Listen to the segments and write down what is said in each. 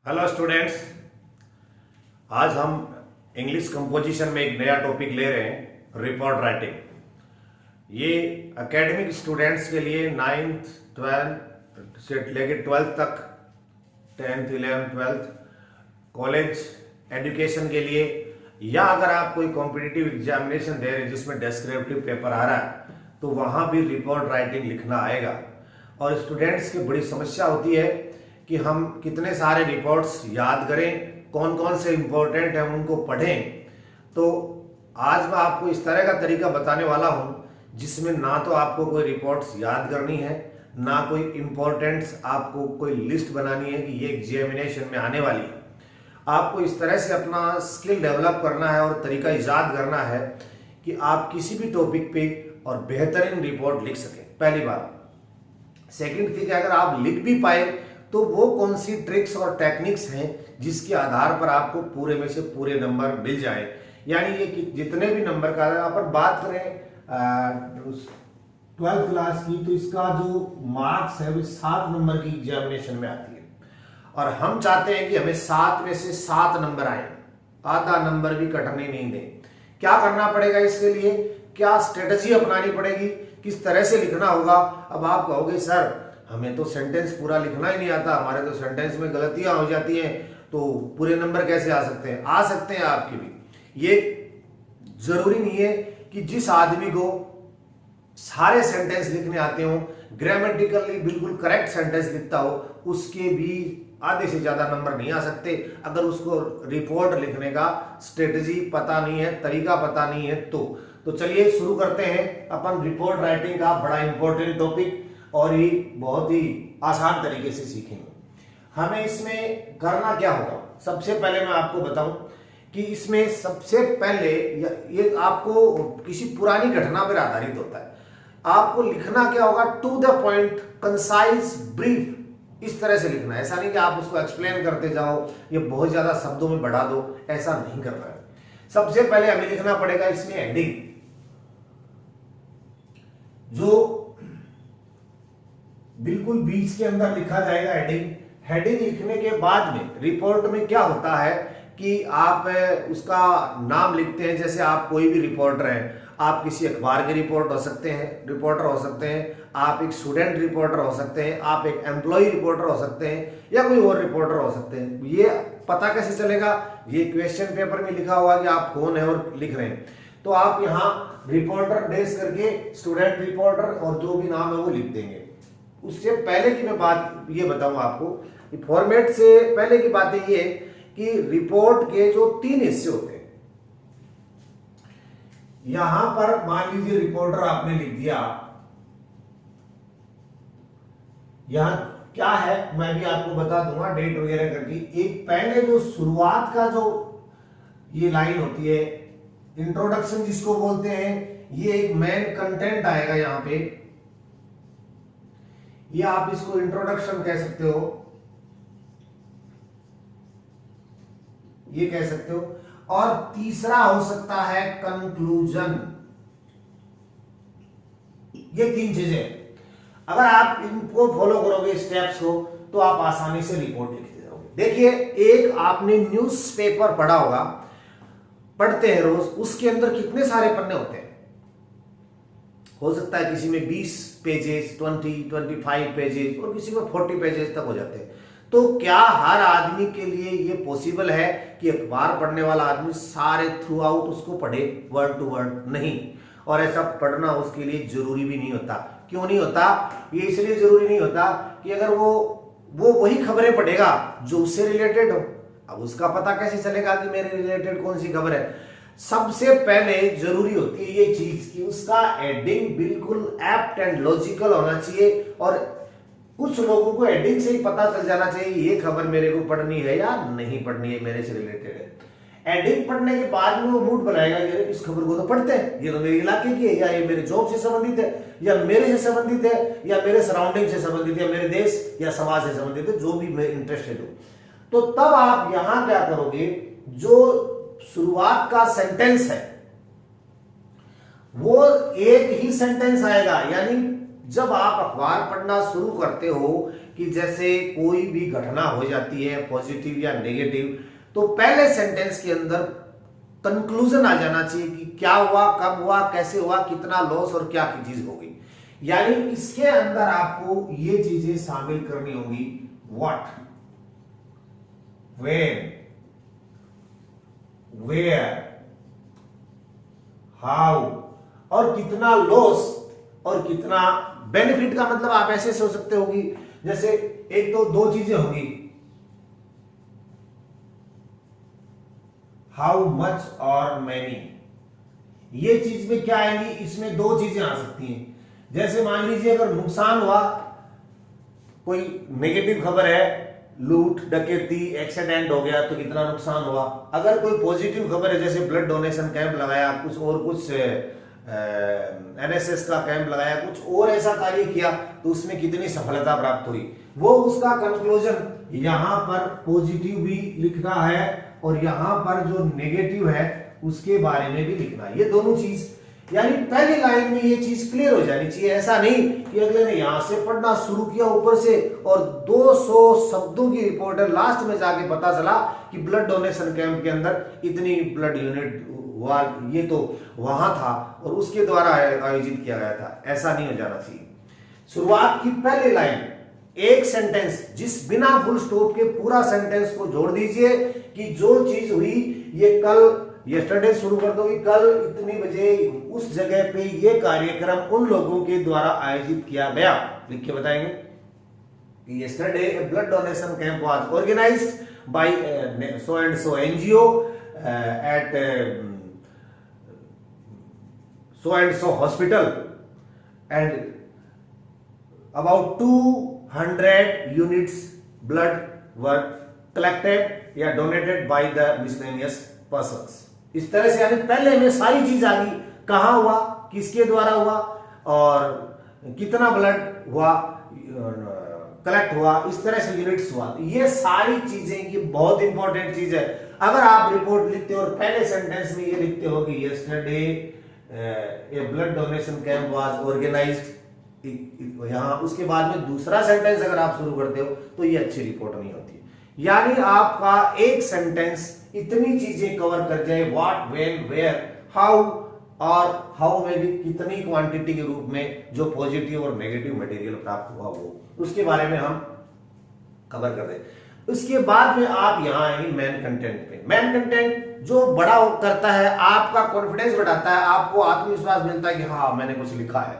Hello students, आज हम English composition में एक नया टॉपिक ले रहे हैं, रिपोर्ट राइटिंग। ये एकेडमिक स्टूडेंट्स के लिए 9th 12th से लेके 12th तक, 10th 11th 12th college education के लिए, या अगर आप कोई कॉम्पिटिटिव एग्जामिनेशन दे रहे हैं जिसमें डिस्क्रिप्टिव पेपर आ रहा है तो वहां भी रिपोर्ट राइटिंग लिखना आएगा। और स्टूडेंट्स की बड़ी समस्या होती है कि हम कितने सारे रिपोर्ट्स याद करें, कौन कौन से इंपॉर्टेंट हैं उनको पढ़ें। तो आज मैं आपको इस तरह का तरीका बताने वाला हूं जिसमें ना तो आपको कोई रिपोर्ट्स याद करनी है, ना कोई इंपॉर्टेंट्स आपको कोई लिस्ट बनानी है कि ये एग्जामिनेशन में आने वाली है। आपको इस तरह से अपना स्किल डेवलप करना है और तरीका ईजाद करना है कि आप किसी भी टॉपिक पे और बेहतरीन रिपोर्ट लिख सकें, पहली बात। सेकंड थिंग, अगर आप लिख भी पाए तो वो कौन सी ट्रिक्स और टेक्निक्स हैं जिसके आधार पर आपको पूरे में से पूरे नंबर मिल जाए। यानी ये कि जितने भी नंबर का अपन बात करें 12th क्लास की, तो इसका जो मार्क्स है वो 7 नंबर की एग्जामिनेशन में आती है और हम चाहते हैं कि हमें 7 में से 7 नंबर आए, आधा नंबर भी कटने नहीं दें। क्या करना पड़ेगा इसके लिए, क्या स्ट्रेटजी अपनानी पड़ेगी, किस तरह से लिखना होगा। अब आप कहोगे सर हमें तो सेंटेंस पूरा लिखना ही नहीं आता, हमारे तो सेंटेंस में गलतियां हो जाती हैं, तो पूरे नंबर कैसे आ सकते हैं? आ सकते हैं आपके भी। ये जरूरी नहीं है कि जिस आदमी को सारे सेंटेंस लिखने आते हो, ग्रामेटिकली बिल्कुल करेक्ट सेंटेंस लिखता हो, उसके भी आधे से ज्यादा नंबर नहीं आ सकते अगर उसको रिपोर्ट लिखने का स्ट्रेटजी पता नहीं है, तरीका पता नहीं है। तो चलिए शुरू करते हैं अपन रिपोर्ट राइटिंग का बड़ा इंपॉर्टेंट टॉपिक, और ये बहुत ही आसान तरीके से सीखेंगे। हमें इसमें करना क्या होगा, सबसे पहले मैं आपको बताऊं कि इसमें सबसे पहले ये आपको किसी पुरानी घटना पर आधारित होता है। आपको लिखना क्या होगा, to the point, concise, brief, इस तरह से लिखना है। ऐसा नहीं कि आप उसको एक्सप्लेन करते जाओ या बहुत ज्यादा शब्दों में बढ़ा दो, ऐसा नहीं करना है। सबसे पहले हमें लिखना पड़ेगा इसमें हेडिंग, जो बिल्कुल बीच के अंदर लिखा जाएगा हेडिंग। हेडिंग लिखने के बाद में रिपोर्ट में क्या होता है कि आप उसका नाम लिखते हैं। जैसे आप कोई भी रिपोर्टर हैं, आप किसी अखबार के रिपोर्टर हो सकते हैं, आप एक स्टूडेंट रिपोर्टर हो सकते हैं, आप एक एम्प्लॉय रिपोर्टर हो सकते हैं, या कोई और रिपोर्टर हो सकते हैं। ये पता कैसे चलेगा, ये क्वेश्चन पेपर में लिखा होगा कि आप कौन है और लिख रहे हैं। तो आप यहाँ रिपोर्टर डेस करके स्टूडेंट रिपोर्टर और जो भी नाम है वो लिख देंगे। उससे पहले की मैं बात ये बताऊंगा आपको, फॉर्मेट से पहले की बात ये कि रिपोर्ट के जो 3 हिस्से होते हैं। यहां पर मान लीजिए रिपोर्टर आपने लिख दिया, यहां क्या है मैं भी आपको बता दूंगा डेट वगैरह करके। एक पहले जो शुरुआत का जो ये लाइन होती है, इंट्रोडक्शन जिसको बोलते हैं, ये एक मेन कंटेंट आएगा यहां पे, ये आप इसको इंट्रोडक्शन कह सकते हो, ये कह सकते हो। और तीसरा हो सकता है कंक्लूजन। ये 3 चीजें, अगर आप इनको फॉलो करोगे स्टेप्स को, तो आप आसानी से रिपोर्ट लिखते जाओगे। देखिए, एक आपने न्यूज़पेपर पढ़ा होगा, पढ़ते हैं रोज, उसके अंदर कितने सारे पन्ने होते हैं। हो सकता है किसी में 20 पेजेस, 25 पेजेस, और किसी में 40 पेजेस तक हो जाते हैं। तो क्या हर आदमी के लिए ये पॉसिबल है कि अखबार पढ़ने वाला आदमी सारे थ्रू आउट उसको पढ़े, वर्ड टू वर्ड? नहीं। और ऐसा पढ़ना उसके लिए जरूरी भी नहीं होता। क्यों नहीं होता? ये इसलिए जरूरी नहीं होता कि अगर वो वही खबरें पढ़ेगा जो उससे रिलेटेड हो। अब उसका पता कैसे चलेगा कि मेरे रिलेटेड कौन सी खबर है? सबसे पहले जरूरी होती है ये चीज कि उसका हेडिंग बिल्कुल एप्ट एंड लॉजिकल होना चाहिए। और कुछ लोगों को हेडिंग से ही पता चल जाना चाहिए ये खबर मेरे को पढ़नी है या नहीं पढ़नी है, मेरे से रिलेटेड है। हेडिंग पढ़ने के बाद में वो मूड बनाएगा, ये इस खबर को तो पढ़ते हैं, ये तो मेरे इलाके की है, या ये मेरे जॉब से संबंधित है, या मेरे से संबंधित है, या मेरे सराउंडिंग से संबंधित है, या मेरे देश या समाज से संबंधित है, जो भी मैं इंटरेस्टेड हूं। तो तब आप यहां क्या करोगे, जो शुरुआत का सेंटेंस है वो एक ही सेंटेंस आएगा। यानी जब आप अखबार पढ़ना शुरू करते हो कि जैसे कोई भी घटना हो जाती है पॉजिटिव या नेगेटिव, तो पहले सेंटेंस के अंदर कंक्लूजन आ जाना चाहिए कि क्या हुआ, कब हुआ, कैसे हुआ, कितना लॉस और क्या की चीज हो गई। यानी इसके अंदर आपको ये चीजें शामिल करनी होगी, व्हाट, व्हेन, वेयर, हाउ, और कितना लॉस और कितना बेनिफिट। का मतलब आप ऐसे सोच सकते हो कि जैसे एक तो दो चीजें होंगी, हाउ मच और मैनी। ये चीज में क्या आएगी, इसमें दो चीजें आ सकती हैं। जैसे मान लीजिए अगर नुकसान हुआ, कोई नेगेटिव खबर है, लूट डकैती एक्सीडेंट हो गया तो कितना नुकसान हुआ। अगर कोई पॉजिटिव खबर है, जैसे ब्लड डोनेशन कैंप लगाया, कुछ और कुछ एनएसएस का कैंप लगाया, कुछ और ऐसा कार्य किया, तो उसमें कितनी सफलता प्राप्त हुई, वो उसका कंक्लूजन यहां पर पॉजिटिव भी लिखना है और यहां पर जो नेगेटिव है उसके बारे में भी लिखना है। ये दोनों चीज, यानी पहली लाइन में ये चीज क्लियर हो जानी चाहिए। ऐसा नहीं कि अगले ने यहां से पढ़ना शुरू किया ऊपर से और 200 शब्दों की रिपोर्ट है, लास्ट में जाके पता चला कि ब्लड डोनेशन कैंप के अंदर इतनी ब्लड यूनिट हुआ, ये तो वहां था और उसके द्वारा आयोजित किया गया था। ऐसा नहीं हो जाना चाहिए। शुरुआत की पहली लाइन एक सेंटेंस, जिस बिना फुल स्टॉप के पूरा सेंटेंस को जोड़ दीजिए कि जो चीज हुई ये कल, यस्टरडे शुरू कर दो कि कल इतनी बजे उस जगह पे ये कार्यक्रम उन लोगों के द्वारा आयोजित किया गया। लिख के बताएंगे कि yesterday blood donation camp was organised by so and so NGO at so and so hospital and about 200 units blood were collected या donated by the miscellaneous persons। इस तरह से, यानी पहले में सारी चीज आ गई, कहां हुआ, किसके द्वारा हुआ और कितना ब्लड हुआ, कलेक्ट हुआ, इस तरह से यूनिट्स हुआ। ये सारी चीजें की बहुत इंपॉर्टेंट चीज है। अगर आप रिपोर्ट लिखते हो और पहले सेंटेंस में ये लिखते हो कि yesterday a blood donation camp was organised, यहां उसके बाद में दूसरा सेंटेंस अगर आप शुरू करते हो तो ये अच्छी रिपोर्ट नहीं होती। यानी आपका एक सेंटेंस इतनी चीजें कवर कर जाए, व्हाट, व्हेन, वेयर, हाउ, और हाउ में भी कितनी क्वांटिटी के रूप में जो पॉजिटिव और नेगेटिव मटेरियल प्राप्त हुआ वो, उसके बारे में हम कवर कर दें। उसके बाद में आप यहां आएंगे मेन कंटेंट पे। मेन कंटेंट जो बड़ा करता है, आपका कॉन्फिडेंस बढ़ाता है, आपको आत्मविश्वास मिलता है कि हाँ मैंने कुछ लिखा है,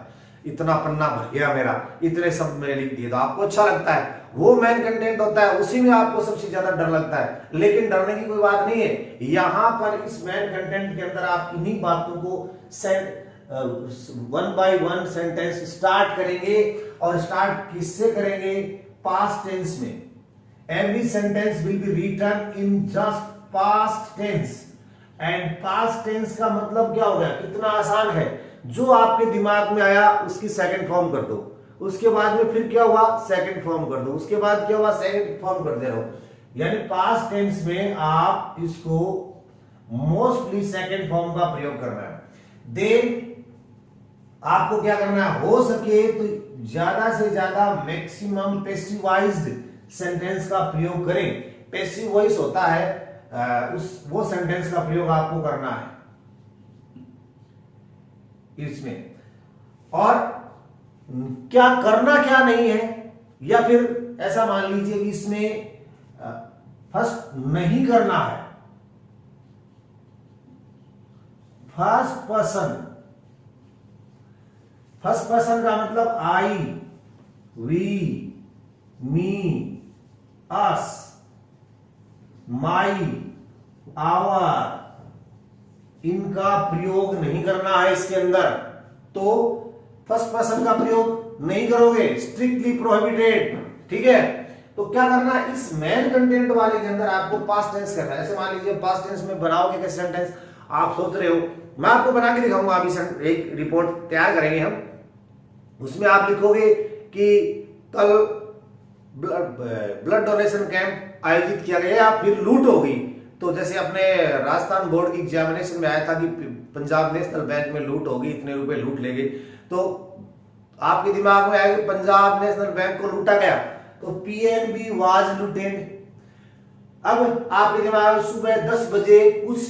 इतना पन्ना भर गया मेरा, इतने शब्द मैंने लिख दिए, तो आपको अच्छा लगता है। वो मेन कंटेंट होता है, उसी में आपको सबसे ज्यादा डर लगता है, लेकिन डरने की कोई बात नहीं है। यहां पर इस मेन कंटेंट के अंदर आप इन्हीं बातों को one by one sentence start करेंगे, और स्टार्ट किससे करेंगे, पास्ट टेंस में। Every sentence will be written in just past tense and past tense का मतलब क्या हो गया, कितना आसान है। जो आपके दिमाग में आया उसकी सेकंड फॉर्म कर दो, उसके बाद में फिर क्या हुआ, सेकंड फॉर्म कर दो, उसके बाद क्या हुआ, सेकंड फॉर्म कर दे रहो। यानी पास्ट टेंस में आप इसको मोस्टली सेकंड फॉर्म का प्रयोग करना है। देन आपको क्या करना है, हो सके तो ज्यादा से ज्यादा मैक्सिमम पैसिवाइज्ड सेंटेंस का प्रयोग करें। पैसिव वॉइस होता है वो सेंटेंस का प्रयोग आपको करना है इसमें। और क्या करना क्या नहीं है, या फिर ऐसा मान लीजिए कि इसमें फर्स्ट नहीं करना है, फर्स्ट पर्सन का मतलब आई, we, me, us, my, our, इनका प्रयोग नहीं करना है इसके अंदर। तो फर्स्ट पर्सन का प्रयोग नहीं करोगे, स्ट्रिक्टली प्रोहिबिटेड। ठीक है, तो क्या करना है, इस मेन कंटेंट वाले के अंदर आपको पास्ट टेंस करना है। ऐसे मान लीजिए पास्ट टेंस में बनाओगे कैसे सेंटेंस, आप सोच रहे हो, मैं आपको बना के दिखाऊंगा। अभी एक रिपोर्ट तैयार करेंगे हम, उसमें आप लिखोगे कि कल ब्लड डोनेशन कैंप आयोजित किया गया या फिर लूट हो गई। तो जैसे अपने राजस्थान बोर्ड की एग्जामिनेशन में आया था कि पंजाब नेशनल बैंक में लूट हो गई, इतने रुपए लूट ले गए, तो आपके दिमाग में आया कि पंजाब नेशनल बैंक को लूटा गया। तो पीएनबी वाज लूटेड। अब आपके दिमाग में सुबह 10 बजे कुछ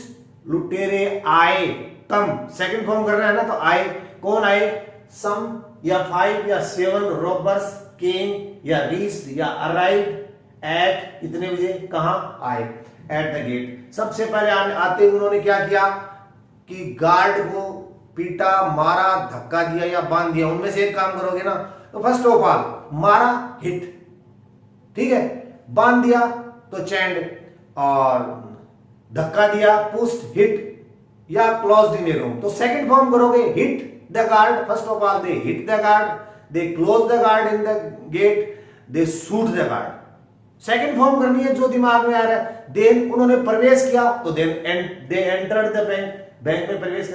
लुटेरे आए, कम सेकंड फॉर्म कर रहा है ना, तो आए, कौन आए, सम या 5 या 7 रॉबर्स केम या रीच्ड या अराइव्ड एट, कितने बजे, कहां आए, एट द गेट। सबसे पहले आते उन्होंने क्या किया कि गार्ड को पीटा, मारा, धक्का दिया या बांध दिया, उनमें से एक काम करोगे ना। तो फर्स्ट ऑफ ऑल मारा, हिट, ठीक है, बांध दिया तो चैंड, और धक्का दिया, पुस्ट, हिट, या क्लोज्ड इन ए रूम। तो सेकंड फॉर्म करोगे, hit the guard, first of all they hit the guard, they close the guard in the gate, they shoot the guard. Second form करनी है जो दिमाग में आ रहा है। देन उन्होंने प्रवेश किया, तो then they entered the bank, bank में प्रवेश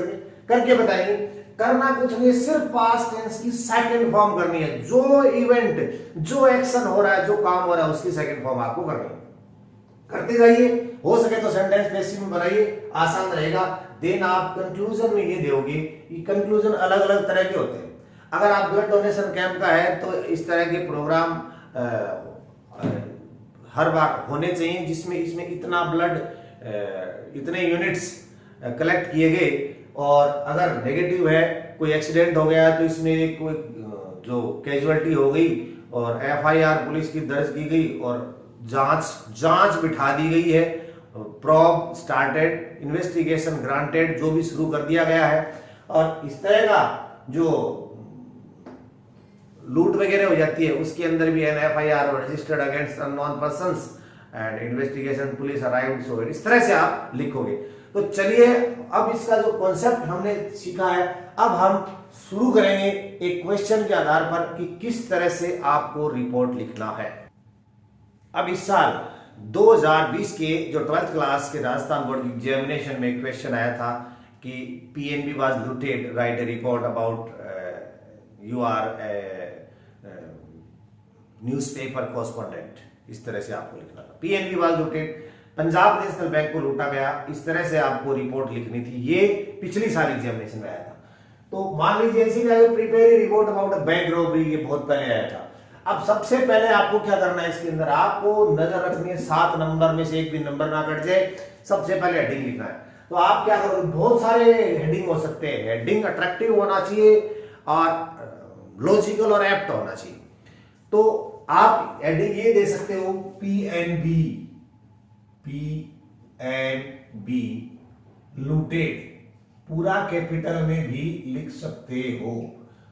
करके बताएंगे। करना कुछ नहीं, सिर्फ पास्ट टेंस की सेकंड फॉर्म करनी है। जो इवेंट, जो एक्शन हो रहा है, जो काम हो रहा है, उसकी सेकंड फॉर्म आपको करनी है। करते जाइए, हो सके तो सेंटेंस पैसिव में बनाइए, आसान रहेगा। देन आप कंक्लूजन में ये दोगे कि कंक्लूजन अलग अलग तरह के होते हैं। अगर आप ब्लड डोनेशन कैंप का है तो इस तरह के प्रोग्राम हर बार होने चाहिए, जिसमें इसमें इतना ब्लड, इतने यूनिट्स कलेक्ट किए गए, और अगर नेगेटिव है, कोई एक्सीडेंट हो गया तो इसमें कोई जो कैजुअलिटी हो गई और एफआईआर पुलिस की दर्ज की गई और जांच बिठा दी गई है, प्रॉब स्टार्टेड, इन्वेस्टिगेशन ग्रांटेड, जो भी शुरू कर दिया गया है। और इस तरह का जो लूट वगैरह हो जाती है उसके अंदर भी an FIR registered against unknown persons and investigation police arrived, so इस तरह से आप लिखोगे। तो चलिए, अब इसका जो कॉन्सेप्ट हमने सीखा है, अब हम शुरू करेंगे एक क्वेश्चन के आधार पर कि किस तरह से आपको रिपोर्ट लिखना है। अब इस साल 2020 के जो 12th क्लास के राजस्थान बोर्ड की एग्जामिनेशन में क्वेश्चन आया था कि PNB was looted, write a report about your newspaper correspondent, इस तरह से आपको लिखना था। PNB was looted, Punjab national bank को लूटा गया, इस तरह से आपको रिपोर्ट लिखनी थी। ये पिछली साल एग्जामिनेशन में आया था। तो मान लीजिए ऐसी prepare report about bank robbery, ये बहुत पहले आया था। अब सबसे पहले आपको क्या करना है, इसके अंदर आपको नजर रखनी है 7 नंबर में से एक भी नंबर ना कट जाए। सबसे पहले हेडिंग लिखना है। तो आप क्या करोगे, बहुत सारे हेडिंग हो सकते हैं। हेडिंग अट्रैक्टिव होना चाहिए और लॉजिकल और एप्ट होना चाहिए। तो आप हेडिंग ये दे सकते हो, पीएनबी लूटेड, पूरा कैपिटल में भी लिख सकते हो,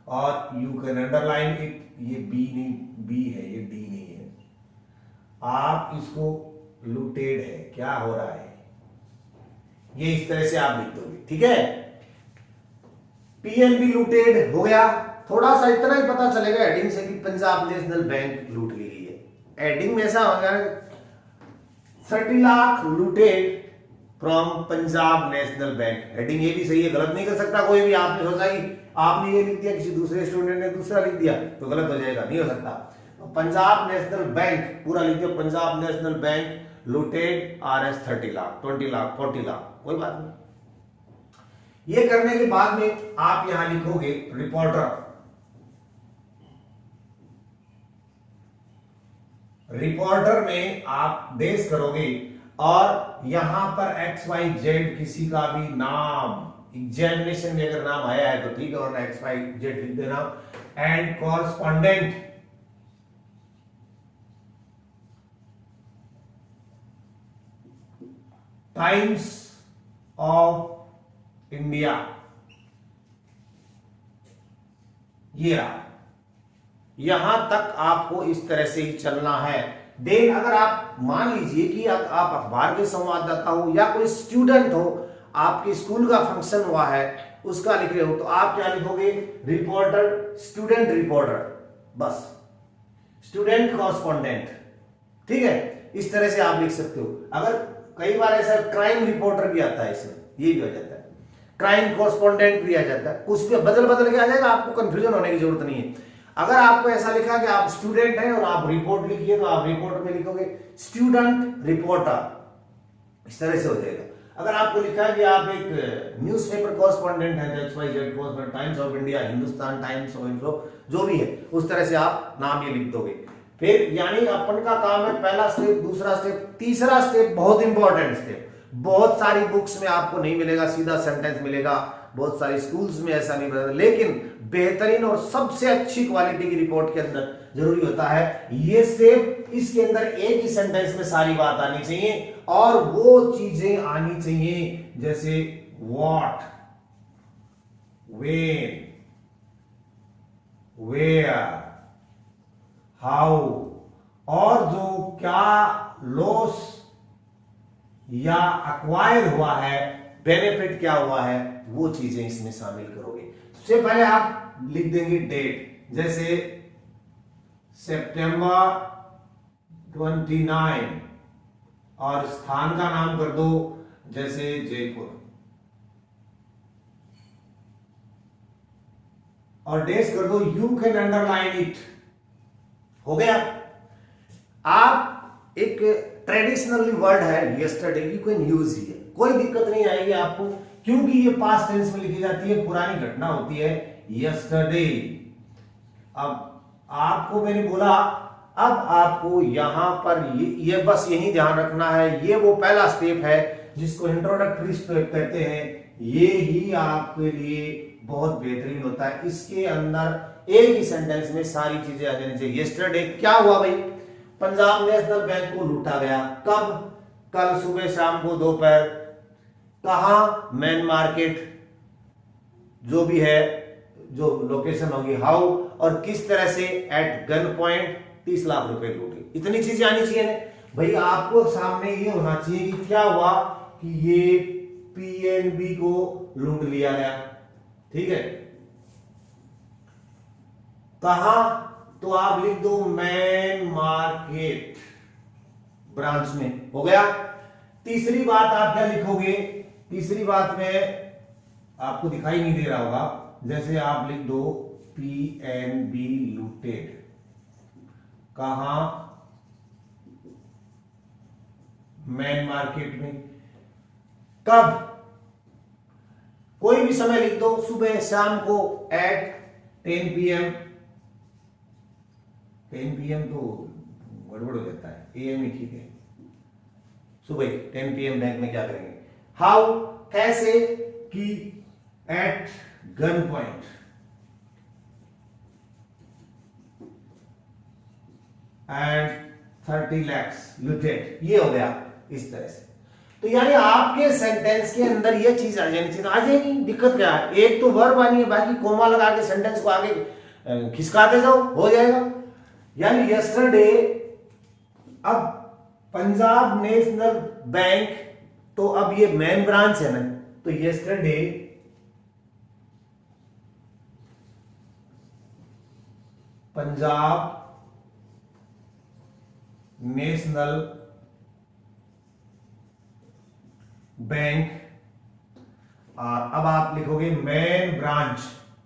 और यू कैन अंडरलाइन इट। ये बी नहीं, बी है, ये डी नहीं है। आप इसको लूटेड है, क्या हो रहा है, ये इस तरह से आप लिख दोगे, ठीक है। पीएनबी लूटेड हो गया। थोड़ा सा इतना ही पता चलेगा हेडिंग से कि पंजाब नेशनल बैंक लूट ली गई है। हेडिंग में ऐसा होगा 30 lakh looted from Punjab national bank. Heading ये भी सही है, गलत नहीं कर सकता कोई भी। आपने सोचा कि आपने ये लिख दिया, किसी दूसरे स्टूडेंट ने दूसरा लिख दिया तो गलत हो जाएगा, नहीं हो सकता। तो पंजाब नेशनल बैंक पूरा लिख दिया, Punjab national bank looted RS 30 lakh, 20 lakh, 40 lakh, कोई बात नहीं। ये करने के बाद में आप यहां लिखोगे रिपोर्टर। रिपोर्टर में आप देश करोगे और यहां पर XYZ किसी का भी नाम, एग्जामिनेशन में अगर नाम आया है तो ठीक है, और XYZ लिख देना। And correspondent, times of India, ये रहा। यहां तक आपको इस तरह से ही चलना है। देन अगर आप मान लीजिए कि आप अखबार के संवाददाता हो या कोई स्टूडेंट हो, आपके स्कूल का फंक्शन हुआ है उसका लिख रहे हो, तो आप क्या लिखोगे, रिपोर्टर, स्टूडेंट रिपोर्टर, बस, स्टूडेंट कॉरेस्पॉन्डेंट, ठीक है। इस तरह से आप लिख सकते हो। अगर कई बार ऐसा क्राइम रिपोर्टर भी आता है, इसमें ये भी हो जाता है, क्राइम कॉरेस्पॉन्डेंट भी आ जाता है, कुछ भी बदल के आ जाएगा, आपको कंफ्यूजन होने की जरूरत नहीं है। अगर आपको ऐसा लिखा कि आप स्टूडेंट हैं और आप रिपोर्ट लिखिए, तो आप रिपोर्ट में लिखोगे स्टूडेंट रिपोर्टर, इस तरह से हो जाएगा। अगर आपको लिखा है कि आप एक न्यूज़पेपर कॉरेस्पॉन्डेंट हैं, XYZ correspondent, times of India, Hindustan times, जो भी है, उस तरह से आप नाम ये लिख दोगे। फिर यानी अपन का काम है पहला स्टेप, दूसरा स्टेप, तीसरा स्टेप बहुत इंपॉर्टेंट स्टेप, बहुत सारी बुक्स में आपको नहीं मिलेगा, सीधा सेंटेंस मिलेगा, बहुत सारी स्कूल्स में ऐसा नहीं मिलेगा, लेकिन बेहतरीन और सबसे अच्छी क्वालिटी की रिपोर्ट के अंदर जरूरी होता है ये स्टेप। इसके अंदर एक ही सेंटेंस में सारी बात आनी चाहिए और वो चीजें आनी चाहिए जैसे व्हाट, वेन, वेयर, हाउ, और जो क्या लॉस या अक्वायर हुआ है, बेनिफिट क्या हुआ है, वो चीजें इसमें शामिल करोगे। सबसे पहले आप लिख देंगे डेट, जैसे सितंबर 29 और स्थान का नाम कर दो जैसे जयपुर, और डेट्स कर दो, यू कैन अंडरलाइन इट। हो गया। आप एक ट्रेडिशनली वर्ड है yesterday, you can use here, कोई दिक्कत नहीं आएगी आपको, क्योंकि ये पास्ट टेंस में लिखी जाती है, पुरानी घटना होती है यस्टरडे। अब आपको मैंने बोला, अब आपको यहां पर ये बस यही ध्यान रखना है, ये वो पहला स्टेप है जिसको इंट्रोडक्टरी स्टेप कहते हैं, ये ही आपके लिए बहुत बेहतरीन होता है। इसके अंदर एक ही सेंटेंस में सारी चीजें आ जानी चाहिए। यस्टरडे क्या हुआ भाई, पंजाब नेशनल बैंक को लूटा गया, कब, कल सुबह, शाम को, दोपहर, कहां, मेन मार्केट, जो भी है, जो लोकेशन होगी, हाउ, और किस तरह से, एट गन पॉइंट 30 लाख रुपए लूटे। इतनी चीजें आनी चाहिए ना भाई, आपको सामने ये होना चाहिए कि क्या हुआ कि ये पीएनबी को लूट लिया गया, ठीक है। कहां, तो आप लिख दो मेन मार्केट ब्रांच में, हो गया। तीसरी बात आप क्या लिखोगे, तीसरी बात में आपको दिखाई नहीं दे रहा होगा, जैसे आप लिख दो पीएनबी लूटेड, कहां, मेन मार्केट में, कब, कोई भी समय लिख दो, सुबह, शाम को, एट 10 PM, 10 PM तो गड़बड़ हो जाता है, AM ही ठीक है, सुबह 10 PM बैंक में क्या करेंगे, हाउ, कैसे, कि, at gun point, and 30 lakhs looted, ये हो गया इस तरह से। तो यानी आपके सेंटेंस के अंदर ये चीज आ जानी चाहिए, आ जाएगी, दिक्कत क्या है, एक तो वर्ब आनी है, बाकी कोमा लगा के सेंटेंस को आगे खिसकाते जाओ, हो जाएगा। यानी यस्टरडे, अब पंजाब नेशनल बैंक, तो अब ये मेन ब्रांच है ना, तो यस्टरडे पंजाब नेशनल बैंक, और अब आप लिखोगे मेन ब्रांच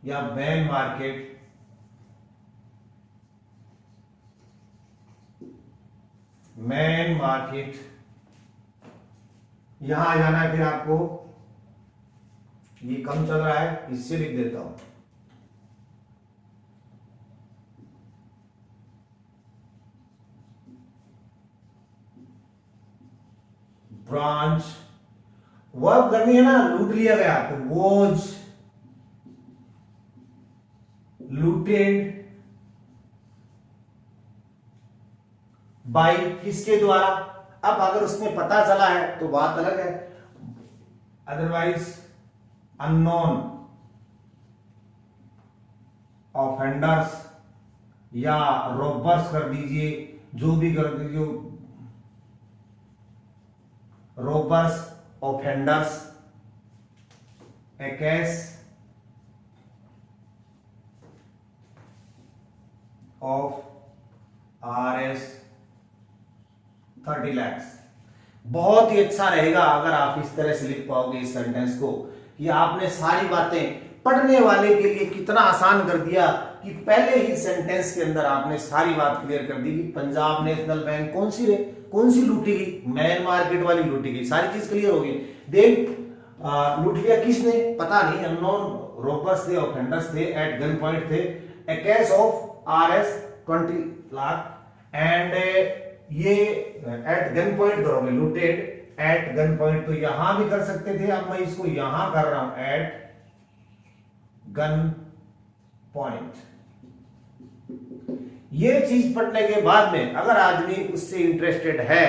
या मेन मार्केट, मेन मार्केट, यहां आ जाना है। फिर आपको ये कम चल रहा है, इससे लिख देता हूं, ब्रांच, वर्ब करनी है ना, लूट लिया गया, तो वॉज लूटेड बाय, किसके द्वारा। अब अगर उसमें पता चला है तो बात अलग है, अदरवाइज अननोन ऑफेंडर्स या रॉबर्स कर दीजिए, जो भी कर दीजिए, robbers, offenders, A case of RS 30 lakhs। बहुत ही अच्छा रहेगा अगर आप इस तरह से लिख पाओगे इस सेंटेंस को, कि आपने सारी बातें पढ़ने वाले के लिए कितना आसान कर दिया कि पहले ही सेंटेंस के अंदर आपने सारी बात क्लियर कर दी कि पंजाब नेशनल बैंक कौन सी लूटी गई, मेन मार्केट वाली लूटी गई, सारी चीज क्लियर हो गई। देन लूट लिया किसने, पता नहीं, अननोन रॉबर्स थे, ऑफेंडर्स थे, एट गन पॉइंट थे, a case of RS 20 lakh, and ये एट गन पॉइंट करोगे, लूटेड एट गन पॉइंट, तो यहां भी कर सकते थे, अब मैं इसको यहां कर रहा हूं, एट गन पॉइंट। ये चीज पढ़ने के बाद में अगर आदमी उससे इंटरेस्टेड है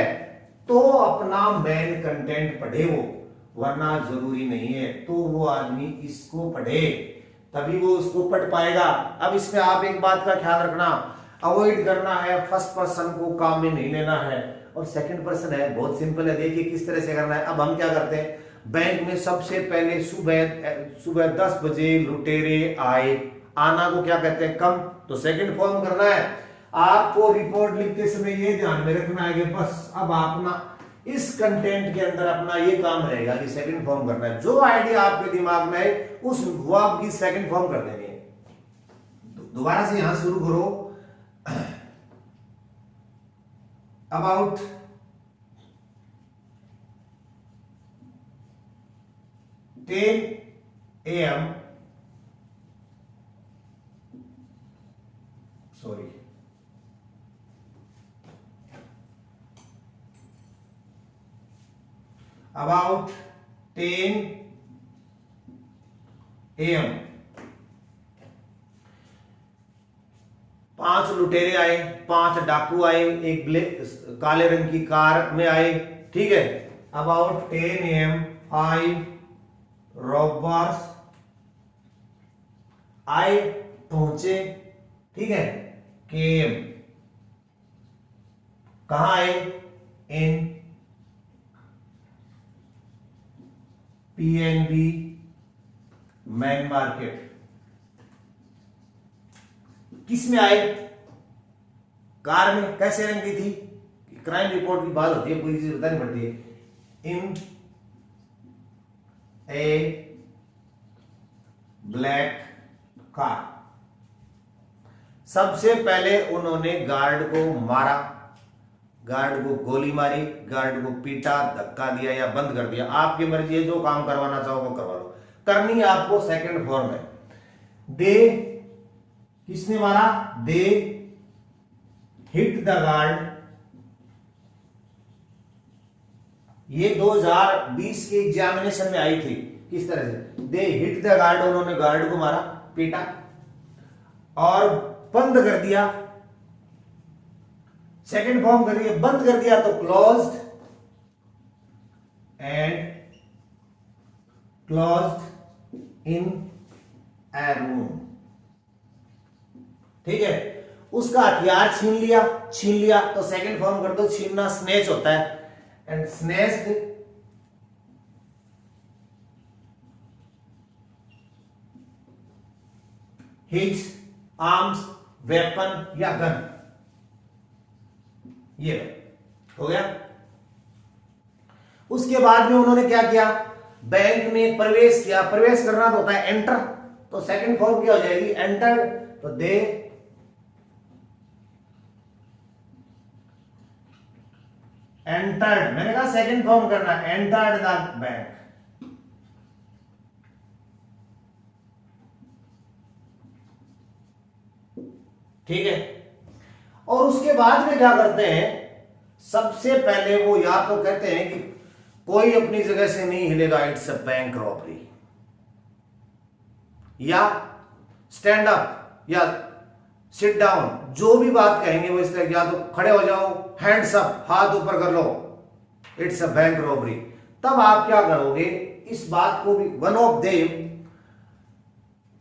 तो अपना मेन कंटेंट पढ़े वो, वरना जरूरी नहीं है तो वो आदमी इसको पढ़े, तभी वो उसको पढ़ पाएगा। अब इसमें आप एक बात का ख्याल रखना, अवॉइड करना है, फर्स्ट पर्सन को काम में नहीं लेना है, और सेकंड पर्सन है, बहुत सिंपल है। देखिए किस तरह से करना है। अब हम क्या करते हैं, बैंक में सबसे पहले सुबह 10 बजे लुटेरे आए, आना को क्या कहते हैं, कम, तो सेकंड फॉर्म करना है। आपको रिपोर्ट लिखते समय ये ध्यान में रखना है कि बस अब अपना इस कंटेंट के अंदर अपना ये काम रहेगा कि सेकंड फॉर्म करना है। जो आइडिया आपके दिमाग में है उस वर्ब की सेकंड फॉर्म कर देनी है। दोबारा से यहां शुरू करो, about 10 AM, sorry, about 10 AM 5 लुटेरे आए, 5 डाकू आए, एक काले रंग की कार में आए, ठीक है। अबाउट 10 AM 5 रॉबर्स आए, पहुंचे, ठीक है। केम, कहां आए, इन PNB मैन मार्केट। किस में आए, कार में, कैसे रंग की थी, क्राइम रिपोर्ट की बात होती है, पूरी चीज बतानी पड़ती है। इन ए ब्लैक कार। सबसे पहले उन्होंने गार्ड को मारा, गार्ड को गोली मारी, गार्ड को पीटा, धक्का दिया या बंद कर दिया, आपकी मर्जी है, जो काम करवाना चाहो वो करवा लो, करनी आपको सेकंड फॉर्म है। दे, किसने मारा, दे हिट द गार्ड। ये 2020 के एग्जामिनेशन में आई थी, किस तरह से, दे हिट द गार्ड, उन्होंने गार्ड को मारा, पीटा और बंद कर दिया। सेकंड फॉर्म करिए, बंद कर दिया तो closed, and closed in a room, ठीक है। उसका हथियार छीन लिया तो सेकंड फॉर्म कर दो, छीनना स्नेच होता है, एंड स्नेच्ड हिज आर्म्स, वेपन या गन, ये हो गया। उसके बाद में उन्होंने क्या किया, बैंक में प्रवेश किया। प्रवेश करना तो होता है एंटर, तो सेकंड फॉर्म क्या हो जाएगी, एंटर, तो दे एंटर्ड, मैंने कहा सेकंड फॉर्म करना, एंटर्ड द बैंक, ठीक है। और उसके बाद में क्या करते हैं, सबसे पहले वो या तो कहते हैं कि कोई अपनी जगह से नहीं हिलेगा, इट्स अ बैंक रॉबरी, या स्टैंड अप या सिट डाउन, जो भी बात कहेंगे वो इस तरह, या तो खड़े हो जाओ, हैंड्स अप, हाथ ऊपर कर लो, इट्स अ बैंक रॉबरी। तब आप क्या करोगे, इस बात को भी वन ऑफ देम,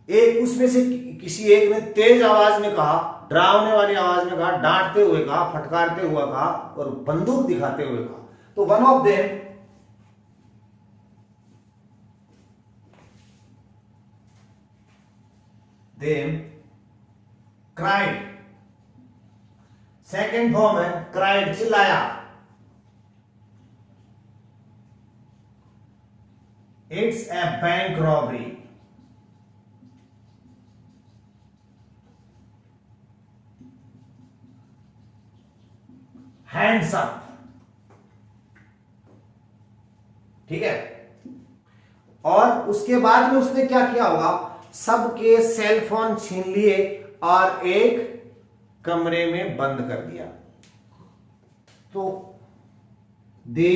एक उसमें से किसी एक ने तेज आवाज में कहा, डरावने वाली आवाज में कहा, डांटते हुए कहा, फटकारते हुए कहा और बंदूक दिखाते हुए कहा, तो one of them cried, second form है क्राइड, चिल्लाया, it's a bank robbery, hands up, ठीक है। और उसके बाद में उसने क्या किया होगा, सबके सेल फोन छीन लिए और एक कमरे में बंद कर दिया। तो दे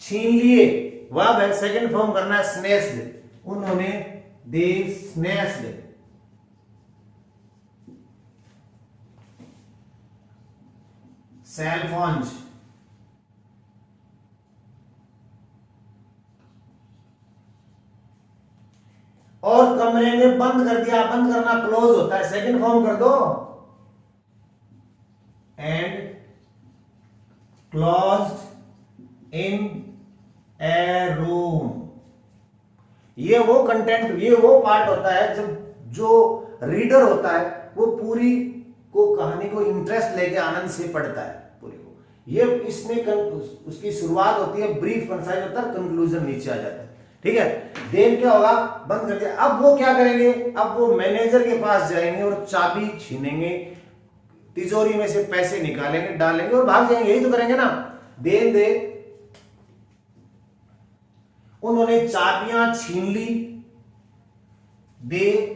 छीन लिए, वर्ब है, सेकंड फॉर्म करना है स्नेच्ड, उन्होंने दे स्नेच्ड, सेल फोन्स, और कमरे में बंद कर दिया, बंद करना क्लोज होता है, सेकंड फॉर्म कर दो, and closed in a room. ये वो कंटेंट, ये वो पार्ट होता है जब जो रीडर होता है वो पूरी को कहानी को इंटरेस्ट लेके आनंद से पढ़ता है पूरी को। ये इसमें उसकी शुरुआत होती है, ब्रीफ कंसाइज होता है, कंक्लूजन नीचे आ जाता है। ठीक है, देन क्या होगा, बंद कर दिया। अब वो क्या करेंगे, अब वो मैनेजर के पास जाएंगे और चाबी छीनेंगे, तिजोरी में से पैसे निकालेंगे, डालेंगे और भाग जाएंगे। यही तो करेंगे ना। देन दे उन्होंने चाबियां छीन ली, they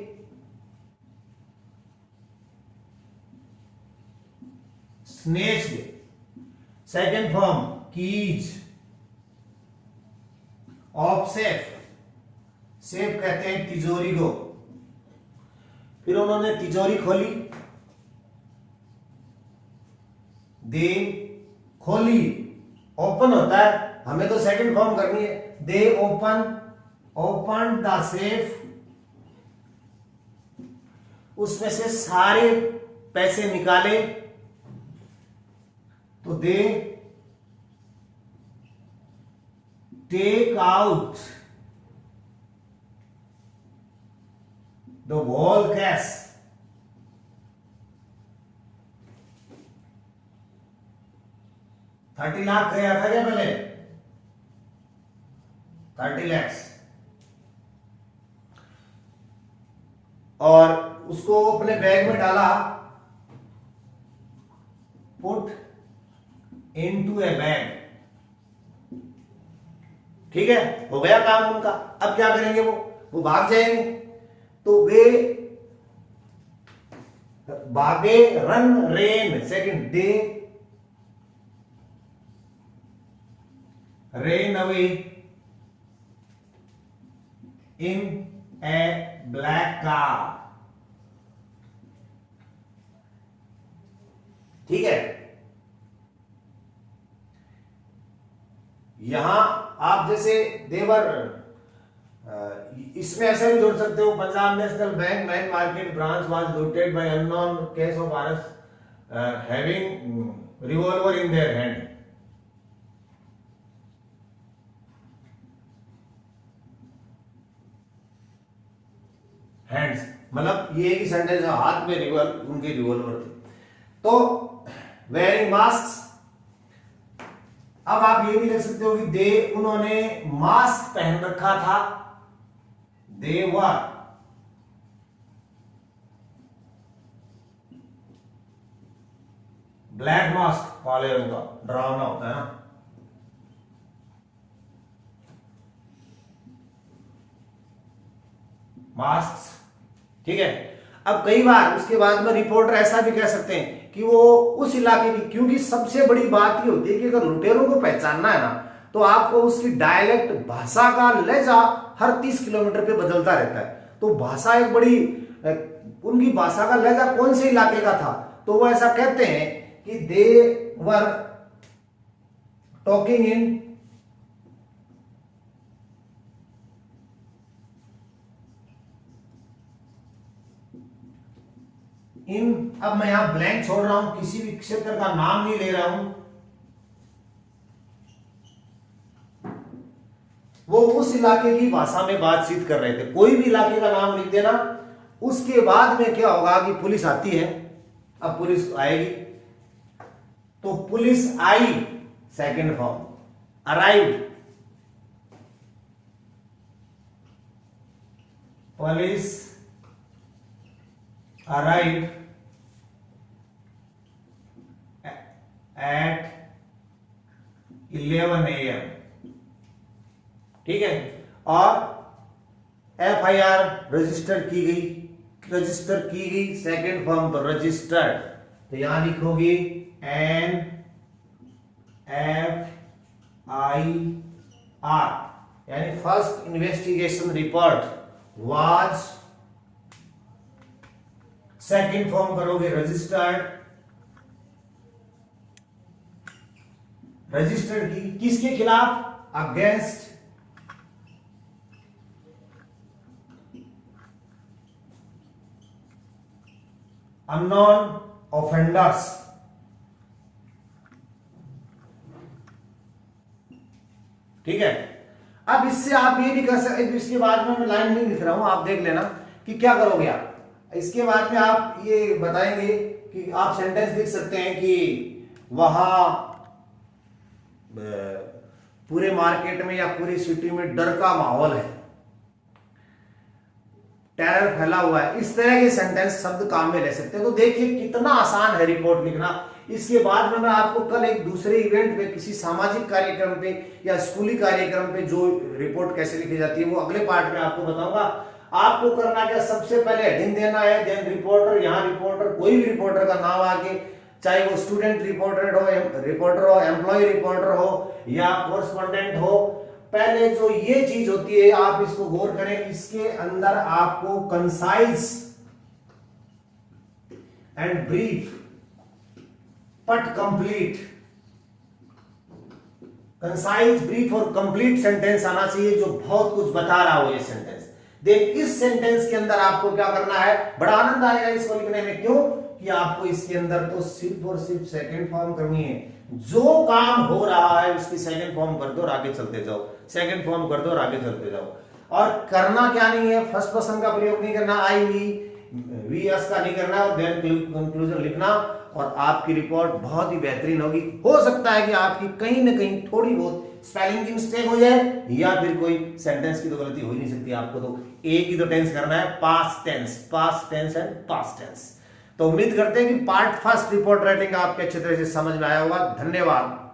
snatched, second form keys of safe, safe कहते हैं तिजोरी को। फिर उन्होंने तिजोरी खोली, दे खोली, ओपन होता है, हमें तो सेकंड फॉर्म करनी है, दे ओपन द सेफ, उसमें से सारे पैसे निकाले, तो they take out the whole cash, $30 lakh गया था क्या पहले, 30 lakhs, और उसको अपने बैग में डाला, पुट इनटू ए बैग। ठीक है, हो गया काम उनका। अब क्या करेंगे, वो भाग जाएंगे। तो वे भागे, run rain, second they rain away in A black car. ठीक है, यहां आप जैसे देवर, इसमें ऐसे भी जोड़ सकते हो, Punjab national bank main market branch was looted by unknown case of आरस having revolver in their hand. Hands मतलब ये एक सेंटेंस, हाथ में उनके रिवॉल्वर थे। तो वेयरिंग मास्क, अब आप ये भी लिख सकते हो कि दे उन्होंने मास्क पहन रखा था, दे वर ब्लैक मास्क, काले रंग का, डरावना होता है ना। मास्क, ठीक है। अब कई बार उसके बाद में रिपोर्टर ऐसा भी कह सकते हैं कि वो उस इलाके की, क्योंकि सबसे बड़ी बात ये होती है कि अगर लुटेरों को पहचानना है ना, तो आपको उसकी डायलेक्ट, भाषा का लहजा हर 30 किलोमीटर पे बदलता रहता है। तो भाषा एक बड़ी, उनकी भाषा का लहजा कौन से इलाके का था, तो वो ऐसा कहते हैं कि दे वर टॉकिंग इन, अब मैं यहां ब्लैंक छोड़ रहा हूं, किसी भी क्षेत्र का नाम नहीं ले रहा हूं, वो उस इलाके की भाषा में बातचीत कर रहे थे। कोई भी इलाके का नाम लिख देना। उसके बाद में क्या होगा कि पुलिस आती है। अब पुलिस आएगी, तो police I, second form, arrive, police arrive at 11 AM, ठीक है। और FIR रजिस्टर की गई, सेकंड फॉर्म तो रजिस्टर्ड, तो यहां लिखोगे यानी first investigation report was, second form करोगे रजिस्टर्ड की किसके खिलाफ, अगेंस्ट अननोन ऑफेंडर्स। ठीक है, अब इससे आप ये भी कर सकते, इसके बाद में मैं लाइन नहीं लिख रहा हूं, आप देख लेना कि क्या करोगे आप। इसके बाद में आप ये बताएंगे कि आप सेंटेंस लिख सकते हैं कि वहां पूरे मार्केट में या पूरी सिटी में डर का माहौल है, टेरर फैला हुआ है, इस तरह के सेंटेंस शब्द काम में ले सकते हैं। तो देखिए कितना आसान है रिपोर्ट लिखना। इसके बाद में मैं आपको कल एक दूसरे इवेंट पे, किसी सामाजिक कार्यक्रम पे या स्कूली कार्यक्रम पे जो रिपोर्ट कैसे लिखी जाती है वो अगले पार्ट में आपको बताऊंगा। आपको करना क्या, सबसे पहले हेडिंग देना है, देन रिपोर्टर, यहाँ रिपोर्टर कोई भी रिपोर्टर का नाम आके, चाहे वो स्टूडेंट रिपोर्टर हो, एम्प्लॉय रिपोर्टर हो या कोरस्पोंडेंट हो, पहले जो ये चीज होती है आप इसको गौर करें, इसके अंदर आपको concise and brief but complete, concise brief और कंप्लीट सेंटेंस आना चाहिए जो बहुत कुछ बता रहा हो ये सेंटेंस। देख इस सेंटेंस के अंदर आपको क्या करना है, बड़ा आनंद आएगा इसको लिखने में। क्यों कि आपको इसके अंदर तो सिर्फ और सिर्फ सेकंड फॉर्म करनी है, जो काम हो रहा है उसकी सेकंड फॉर्म कर दो और आगे चलते जाओ, सेकंड फॉर्म कर दो और आगे चलते जाओ। और करना क्या नहीं है, फर्स्ट पर्सन का प्रयोग नहीं करना, आई वी एस का नहीं करना, और देन कंक्लूजन लिखना, और आपकी रिपोर्ट बहुत ही बेहतरीन होगी। हो सकता है कि आपकी कहीं ना कहीं थोड़ी बहुत स्पेलिंग की मिस्टेक हो जाए या फिर कोई सेंटेंस की तो गलती हो ही नहीं सकती। आपको तो एक ही तो टेंस करना है, past tense and past tense. तो उम्मीद करते हैं कि पार्ट फर्स्ट रिपोर्ट राइटिंग आपके अच्छे तरह से समझ में आया होगा। धन्यवाद।